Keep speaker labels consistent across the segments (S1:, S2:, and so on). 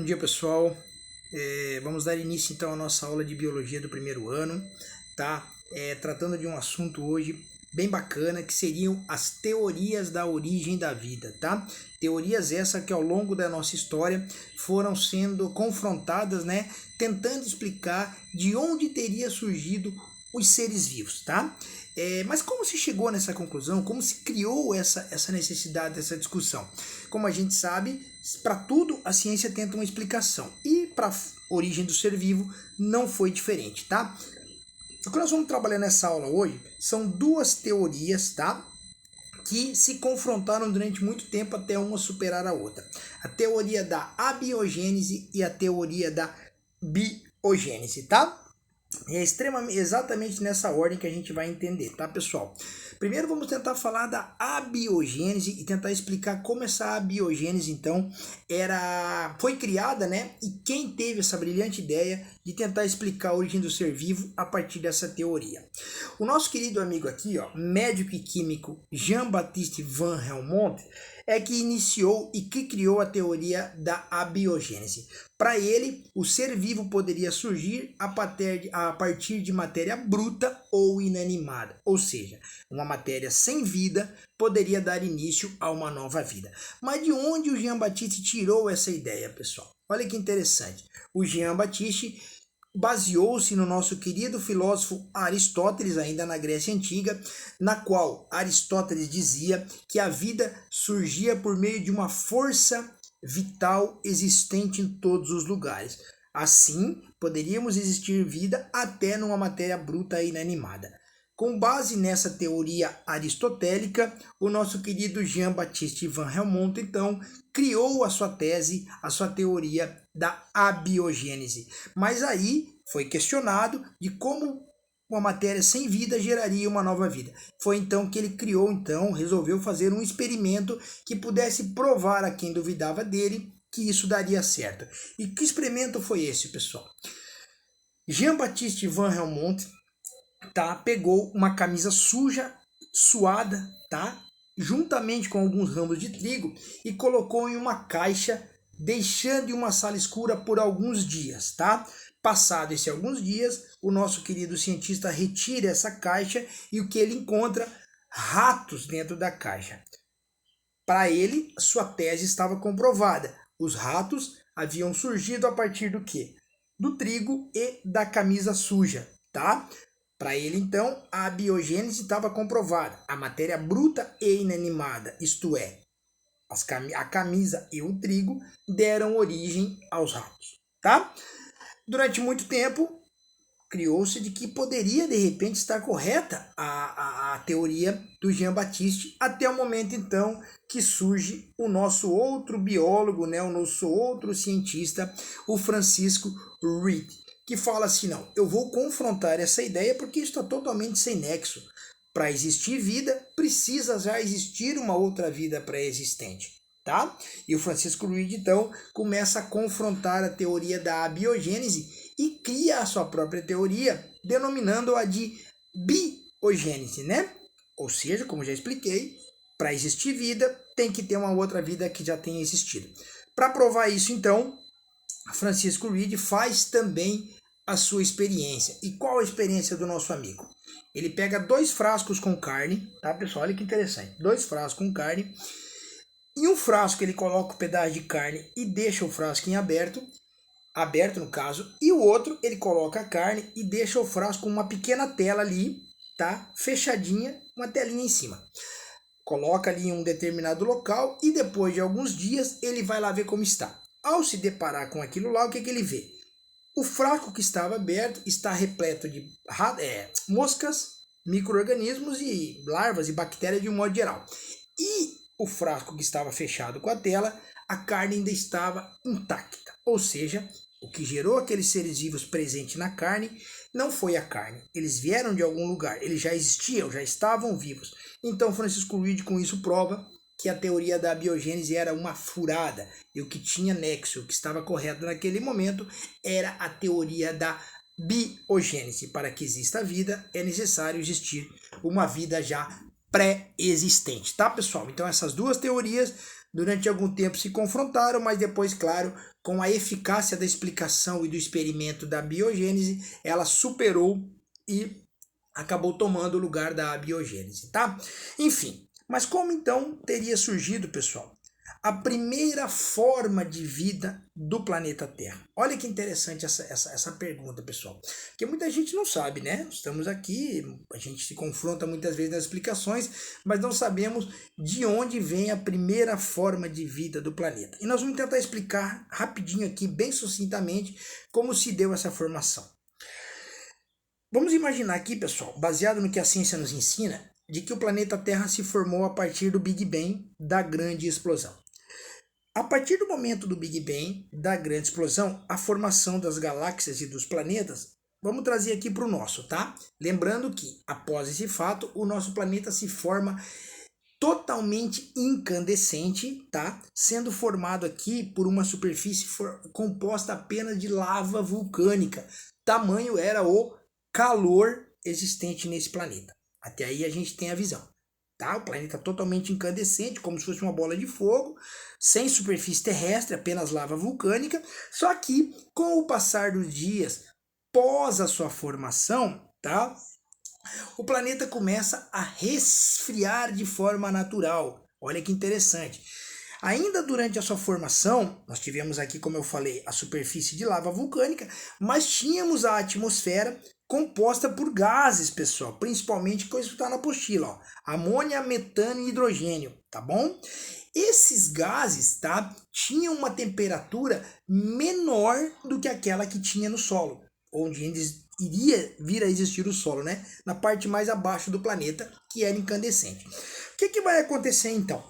S1: Bom dia, pessoal. Vamos dar início então à nossa aula de biologia do primeiro ano, tá? Tratando de um assunto hoje bem bacana, que seriam as teorias da origem da vida, tá? Teorias essas que ao longo da nossa história foram sendo confrontadas, né? Tentando explicar de onde teria surgido os seres vivos, tá? Mas como se chegou nessa conclusão? Como se criou essa necessidade dessa discussão? Como a gente sabe, para tudo a ciência tenta uma explicação. E para a origem do ser vivo não foi diferente, tá? O que nós vamos trabalhar nessa aula hoje são duas teorias, tá? Que se confrontaram durante muito tempo até uma superar a outra. A teoria da abiogênese e a teoria da biogênese, tá? É exatamente nessa ordem que a gente vai entender, tá, pessoal? Primeiro vamos tentar falar da abiogênese e tentar explicar como essa abiogênese, então, foi criada, né? E quem teve essa brilhante ideia de tentar explicar a origem do ser vivo a partir dessa teoria. O nosso querido amigo aqui, ó, médico e químico Jean-Baptiste Van Helmont, é que iniciou e que criou a teoria da abiogênese. Para ele, o ser vivo poderia surgir a partir de matéria bruta ou inanimada, ou seja, uma matéria sem vida poderia dar início a uma nova vida. Mas de onde o Jean-Baptiste tirou essa ideia, pessoal? Olha que interessante. O Jean-Baptiste baseou-se no nosso querido filósofo Aristóteles, ainda na Grécia Antiga, na qual Aristóteles dizia que a vida surgia por meio de uma força vital existente em todos os lugares. Assim, poderíamos existir vida até numa matéria bruta e inanimada. Com base nessa teoria aristotélica, o nosso querido Jean-Baptiste Van Helmont, então, criou a sua tese, a sua teoria da abiogênese. Mas aí foi questionado de como uma matéria sem vida geraria uma nova vida. Foi então que ele resolveu fazer um experimento que pudesse provar a quem duvidava dele que isso daria certo. E que experimento foi esse, pessoal? Jean-Baptiste Van Helmont, tá, pegou uma camisa suja, suada, tá, juntamente com alguns ramos de trigo e colocou em uma caixa, deixando em uma sala escura por alguns dias, tá? Passado esses alguns dias, o nosso querido cientista retira essa caixa e o que ele encontra? Ratos dentro da caixa. Para ele, sua tese estava comprovada. Os ratos haviam surgido a partir do quê? Do trigo e da camisa suja, tá? Para ele, então, a abiogênese estava comprovada. A matéria bruta e inanimada, isto é, a camisa e o trigo, deram origem aos ratos, tá? Durante muito tempo, criou-se de que poderia, de repente, estar correta a teoria do Jean-Baptiste, até o momento, então, que surge o nosso outro biólogo, né, o nosso outro cientista, o Francisco Reed, que fala assim, não, eu vou confrontar essa ideia porque está totalmente sem nexo. Para existir vida, precisa já existir uma outra vida pré-existente, tá? E o Francisco Reed, então, começa a confrontar a teoria da abiogênese e cria a sua própria teoria, denominando-a de biogênese, né? Ou seja, como já expliquei, para existir vida, tem que ter uma outra vida que já tenha existido. Para provar isso, então, Francisco Reed faz também a sua experiência. E qual a experiência do nosso amigo? Ele pega 2 frascos com carne, tá, pessoal? Olha que interessante. 2 frascos com carne. Em um frasco ele coloca um pedaço de carne e deixa o frasco em aberto no caso, e o outro ele coloca a carne e deixa o frasco com uma pequena tela ali, tá? Fechadinha, uma telinha em cima. Coloca ali em um determinado local e depois de alguns dias ele vai lá ver como está. Ao se deparar com aquilo lá, o que ele vê? O frasco que estava aberto está repleto de moscas, micro-organismos e larvas e bactérias de um modo geral. E o frasco que estava fechado com a tela, a carne ainda estava intacta. Ou seja, o que gerou aqueles seres vivos presentes na carne não foi a carne. Eles vieram de algum lugar, eles já existiam, já estavam vivos. Então Francisco Reed com isso prova que a teoria da biogênese era uma furada e o que tinha nexo, o que estava correto naquele momento, era a teoria da biogênese. Para que exista vida, é necessário existir uma vida já pré-existente, tá, pessoal? Então essas duas teorias durante algum tempo se confrontaram, mas depois, claro, com a eficácia da explicação e do experimento da biogênese, ela superou e acabou tomando o lugar da abiogênese, tá? Enfim, mas como então teria surgido, pessoal, a primeira forma de vida do planeta Terra? Olha que interessante essa pergunta, pessoal. Porque muita gente não sabe, né? Estamos aqui, a gente se confronta muitas vezes nas explicações, mas não sabemos de onde vem a primeira forma de vida do planeta. E nós vamos tentar explicar rapidinho aqui, bem sucintamente, como se deu essa formação. Vamos imaginar aqui, pessoal, baseado no que a ciência nos ensina, de que o planeta Terra se formou a partir do Big Bang, da grande explosão. A partir do momento do Big Bang, da grande explosão, a formação das galáxias e dos planetas, vamos trazer aqui para o nosso, tá? Lembrando que, após esse fato, o nosso planeta se forma totalmente incandescente, tá? Sendo formado aqui por uma superfície composta apenas de lava vulcânica. Tamanho era o calor existente nesse planeta. Até aí a gente tem a visão. Tá? O planeta totalmente incandescente, como se fosse uma bola de fogo, sem superfície terrestre, apenas lava vulcânica. Só que, com o passar dos dias, pós a sua formação, tá? O planeta começa a resfriar de forma natural. Olha que interessante. Ainda durante a sua formação, nós tivemos aqui, como eu falei, a superfície de lava vulcânica, mas tínhamos a atmosfera composta por gases, pessoal, principalmente coisa que está na apostila, ó, amônia, metano e hidrogênio, tá bom? Esses gases, tá, tinham uma temperatura menor do que aquela que tinha no solo, onde iria vir a existir o solo, né? Na parte mais abaixo do planeta, que era incandescente. O que vai acontecer então?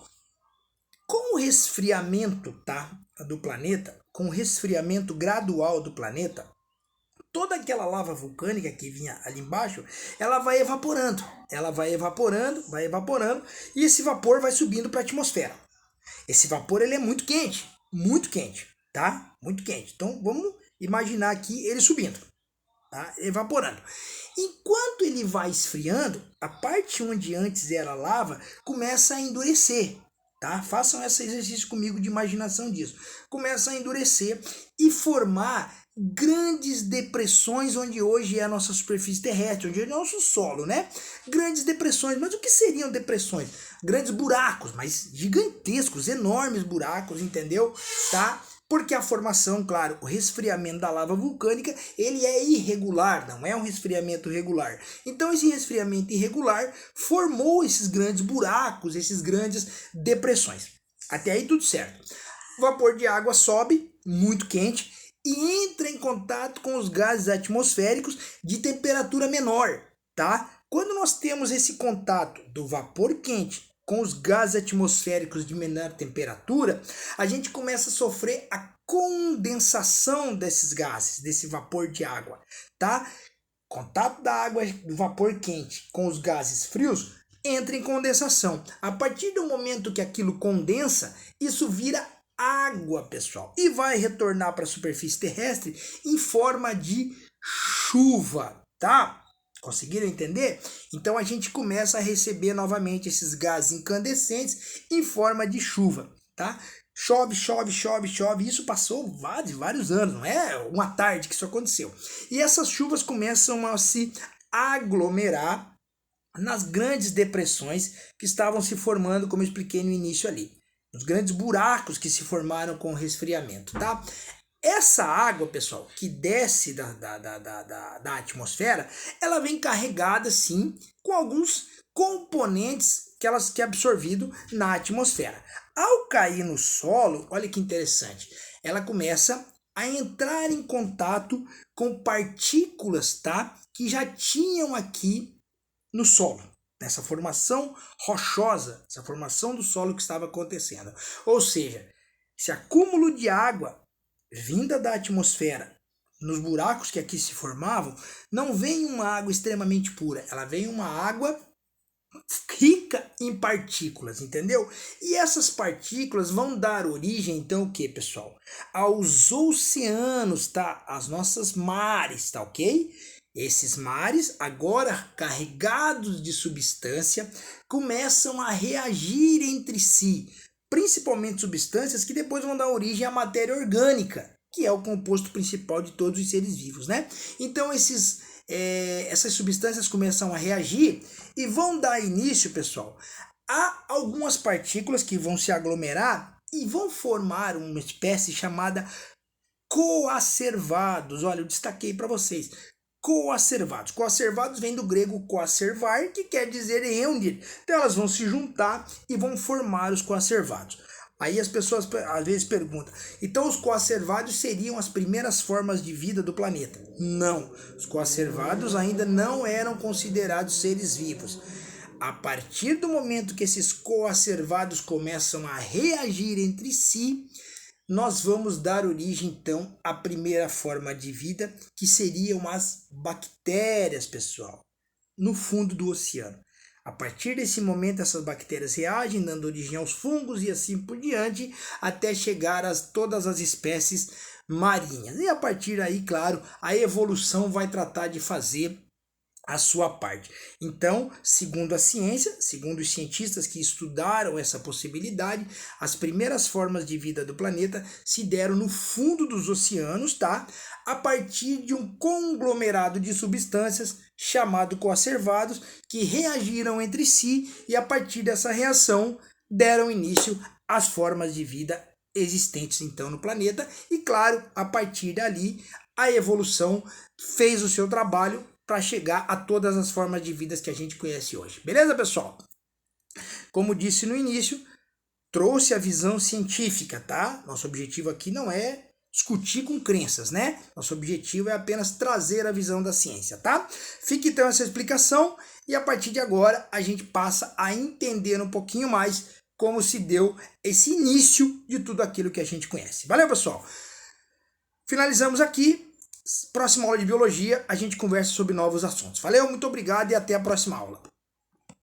S1: Com o resfriamento, tá, do planeta, com o resfriamento gradual do planeta, toda aquela lava vulcânica que vinha ali embaixo, ela vai evaporando, e esse vapor vai subindo para a atmosfera. Esse vapor ele é muito quente, tá? Muito quente. Então vamos imaginar aqui ele subindo, tá? Evaporando. Enquanto ele vai esfriando, a parte onde antes era lava começa a endurecer. Tá? Façam esse exercício comigo de imaginação disso. Começa a endurecer e formar grandes depressões onde hoje é a nossa superfície terrestre, onde é o nosso solo, né? Grandes depressões. Mas o que seriam depressões? Grandes buracos, mas gigantescos, enormes buracos, entendeu? Tá? Porque a formação, claro, o resfriamento da lava vulcânica, ele é irregular, não é um resfriamento regular. Então esse resfriamento irregular formou esses grandes buracos, esses grandes depressões. Até aí tudo certo. O vapor de água sobe, muito quente, e entra em contato com os gases atmosféricos de temperatura menor, tá? Quando nós temos esse contato do vapor quente com os gases atmosféricos de menor temperatura, a gente começa a sofrer a condensação desses gases, desse vapor de água, tá? Contato da água, do vapor quente com os gases frios, entra em condensação. A partir do momento que aquilo condensa, isso vira água, pessoal, e vai retornar para a superfície terrestre em forma de chuva, tá? Conseguiram entender? Então a gente começa a receber novamente esses gases incandescentes em forma de chuva, tá? Chove. Isso passou vários anos, não é uma tarde que isso aconteceu. E essas chuvas começam a se aglomerar nas grandes depressões que estavam se formando, como eu expliquei no início ali. Os grandes buracos que se formaram com o resfriamento, tá? Essa água, pessoal, que desce da atmosfera, ela vem carregada, sim, com alguns componentes que é absorvido na atmosfera. Ao cair no solo, olha que interessante, ela começa a entrar em contato com partículas, tá, que já tinham aqui no solo, nessa formação rochosa, essa formação do solo que estava acontecendo. Ou seja, esse acúmulo de água vinda da atmosfera, nos buracos que aqui se formavam, não vem uma água extremamente pura, ela vem uma água rica em partículas, entendeu? E essas partículas vão dar origem, então, o que, pessoal? Aos oceanos, tá? As nossas mares, tá ok? Esses mares, agora carregados de substância, começam a reagir entre si principalmente substâncias que depois vão dar origem à matéria orgânica, que é o composto principal de todos os seres vivos, né? Então essas substâncias começam a reagir e vão dar início, pessoal, a algumas partículas que vão se aglomerar e vão formar uma espécie chamada coacervados. Olha, eu destaquei para vocês. Coacervados. Coacervados vem do grego coacervar, que quer dizer reunir. Então elas vão se juntar e vão formar os coacervados. Aí as pessoas às vezes perguntam, então os coacervados seriam as primeiras formas de vida do planeta? Não, os coacervados ainda não eram considerados seres vivos. A partir do momento que esses coacervados começam a reagir entre si, nós vamos dar origem, então, à primeira forma de vida, que seriam as bactérias, pessoal, no fundo do oceano. A partir desse momento, essas bactérias reagem, dando origem aos fungos e assim por diante, até chegar a todas as espécies marinhas. E a partir daí, claro, a evolução vai tratar de fazer a sua parte. Então, segundo a ciência, segundo os cientistas que estudaram essa possibilidade, as primeiras formas de vida do planeta se deram no fundo dos oceanos, tá? A partir de um conglomerado de substâncias chamado coacervados que reagiram entre si e a partir dessa reação deram início às formas de vida existentes então no planeta e claro, a partir dali a evolução fez o seu trabalho para chegar a todas as formas de vida que a gente conhece hoje. Beleza, pessoal? Como disse no início, trouxe a visão científica, tá? Nosso objetivo aqui não é discutir com crenças, né? Nosso objetivo é apenas trazer a visão da ciência, tá? Fique então essa explicação e a partir de agora a gente passa a entender um pouquinho mais como se deu esse início de tudo aquilo que a gente conhece. Valeu, pessoal? Finalizamos aqui. Próxima aula de biologia, a gente conversa sobre novos assuntos. Valeu, muito obrigado e até a próxima aula.